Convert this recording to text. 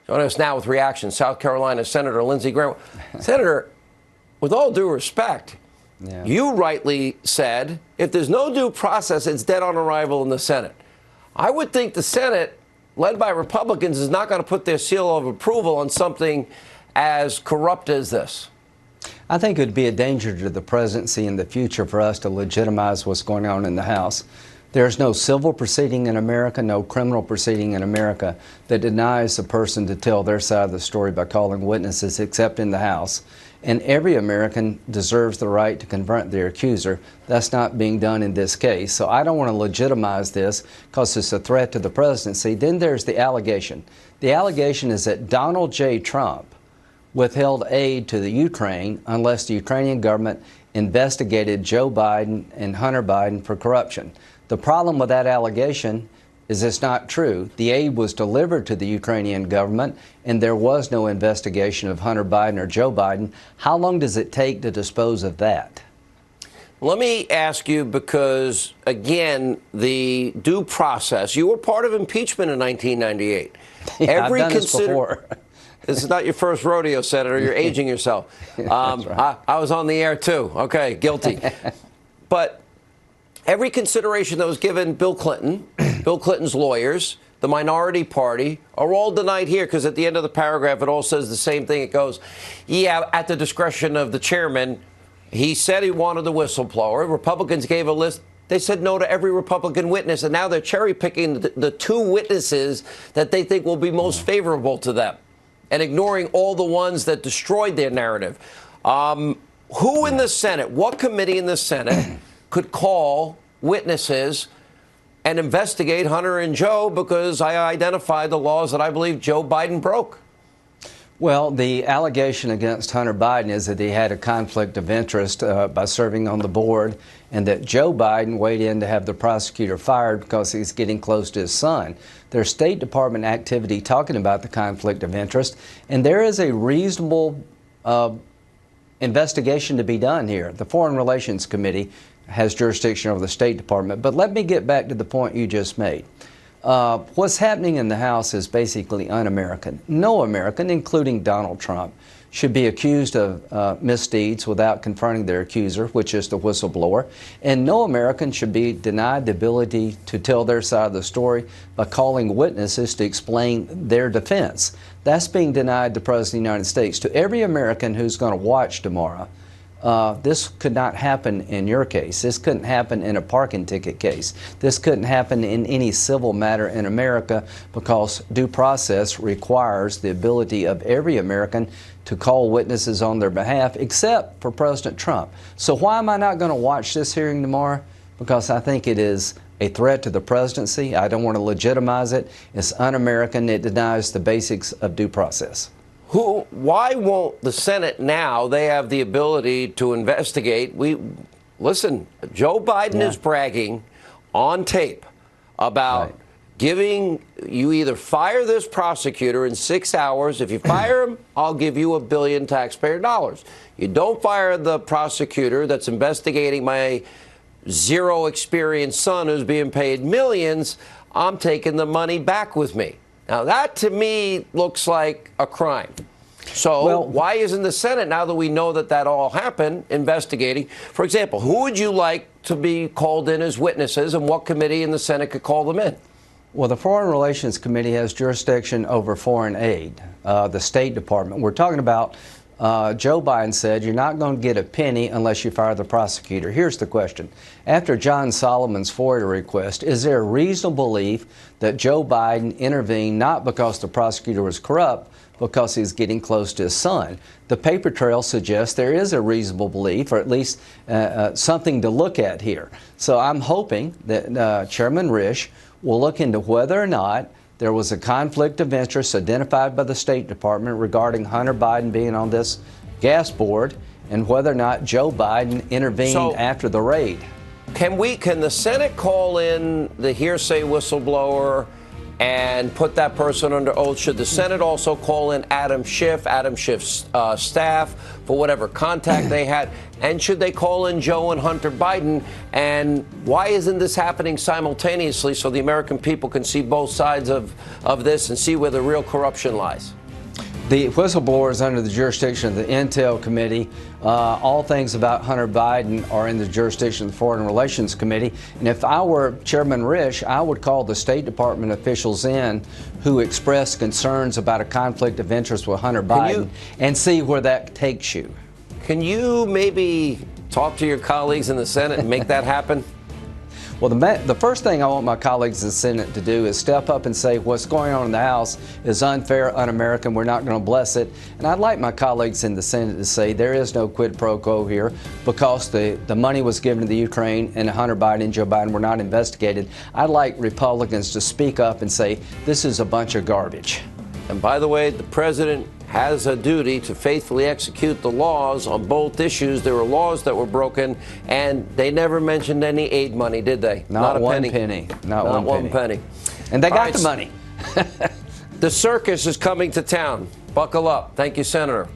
Joining us now with reactions, South Carolina Senator Lindsey Graham. Senator, with all due respect, you rightly said if there's no due process, it's dead on arrival in the Senate. I would think the Senate, led by Republicans, is not going to put their seal of approval on something as corrupt as this. I think it would be a danger to the presidency in the future for us to legitimize what's going on in the House. There's no civil proceeding in America, no criminal proceeding in America that denies a person to tell their side of the story by calling witnesses, except in the House. And every American deserves the right to confront their accuser. That's not being done in this case. So I don't want to legitimize this because it's a threat to the presidency. Then there's the allegation. The allegation is that Donald J. Trump withheld aid to the Ukraine unless the Ukrainian government investigated Joe Biden and Hunter Biden for corruption. The problem with that allegation is it's not true. The aid was delivered to the Ukrainian government, and there was no investigation of Hunter Biden or Joe Biden. How long does it take to dispose of that? Let me ask you, because, again, the due process, you were part of impeachment in 1998. Yeah, I've done this before. This is not your first rodeo, Senator. You're aging yourself. Right. I was on the air, too. Okay, guilty. But every consideration that was given Bill Clinton, Bill Clinton's lawyers, the minority party, are all denied here, because at the end of the paragraph, it all says the same thing. It goes, yeah, at the discretion of the chairman, he said he wanted the whistleblower. Republicans gave a list. They said no to every Republican witness, and now they're cherry-picking the two witnesses that they think will be most favorable to them and ignoring all the ones that destroyed their narrative. Who in the Senate, what committee in the Senate could call witnesses and investigate Hunter and Joe, because I identified the laws that I believe Joe Biden broke? Well, the allegation against Hunter Biden is that he had a conflict of interest by serving on the board, and that Joe Biden weighed in to have the prosecutor fired because he's getting close to his son. There's State Department activity talking about the conflict of interest, and there is a reasonable investigation to be done here. The Foreign Relations Committee has jurisdiction over the State Department. But let me get back to the point you just made. What's happening in the House is basically un-American. No American, including Donald Trump, should be accused of misdeeds without confronting their accuser, which is the whistleblower. And no American should be denied the ability to tell their side of the story by calling witnesses to explain their defense. That's being denied the President of the United States. To every American who's going to watch tomorrow, this could not happen in your case. This couldn't happen in a parking ticket case. This couldn't happen in any civil matter in America, because due process requires the ability of every American to call witnesses on their behalf, except for President Trump. So why am I not going to watch this hearing tomorrow? Because I think it is a threat to the presidency. I don't want to legitimize it. It's un-American. It denies the basics of due process. Why won't the Senate now? They have the ability to investigate. Listen, Joe Biden is bragging on tape about giving you, either fire this prosecutor in 6 hours. If you fire him, I'll give you $1 billion taxpayer dollars. You don't fire the prosecutor that's investigating my zero experience son who's being paid millions, I'm taking the money back with me. Now, that to me looks like a crime. So why isn't the Senate, now that we know that that all happened, investigating? For example, who would you like to be called in as witnesses, and what committee in the Senate could call them in? Well, the Foreign Relations Committee has jurisdiction over foreign aid, the State Department. We're talking about Joe Biden said you're not going to get a penny unless you fire the prosecutor. Here's the question. After John Solomon's FOIA request, is there a reasonable belief that Joe Biden intervened not because the prosecutor was corrupt, because he's getting close to his son? The paper trail suggests there is a reasonable belief, or at least something to look at here. So I'm hoping that Chairman Risch will look into whether or not there was a conflict of interest identified by the State Department regarding Hunter Biden being on this gas board, and whether or not Joe Biden intervened after the raid. Can the Senate call in the hearsay whistleblower and put that person under oath? Should the Senate also call in Adam Schiff's staff for whatever contact they had? And should they call in Joe and Hunter Biden? And why isn't this happening simultaneously so the American people can see both sides of this and see where the real corruption lies? The whistleblower is under the jurisdiction of the Intel Committee. All things about Hunter Biden are in the jurisdiction of the Foreign Relations Committee. And if I were Chairman Risch, I would call the State Department officials in who expressed concerns about a conflict of interest with Hunter Biden and see where that takes you. Can you maybe talk to your colleagues in the Senate and make that happen? Well, the first thing I want my colleagues in the Senate to do is step up and say what's going on in the House is unfair, un-American, we're not going to bless it. And I'd like my colleagues in the Senate to say there is no quid pro quo here because the money was given to the Ukraine and Hunter Biden and Joe Biden were not investigated. I'd like Republicans to speak up and say this is a bunch of garbage. And by the way, the president has a duty to faithfully execute the laws on both issues. There were laws that were broken, and they never mentioned any aid money, did they? Not a penny. Not one penny. And they got the money. The circus is coming to town. Buckle up. Thank you, Senator.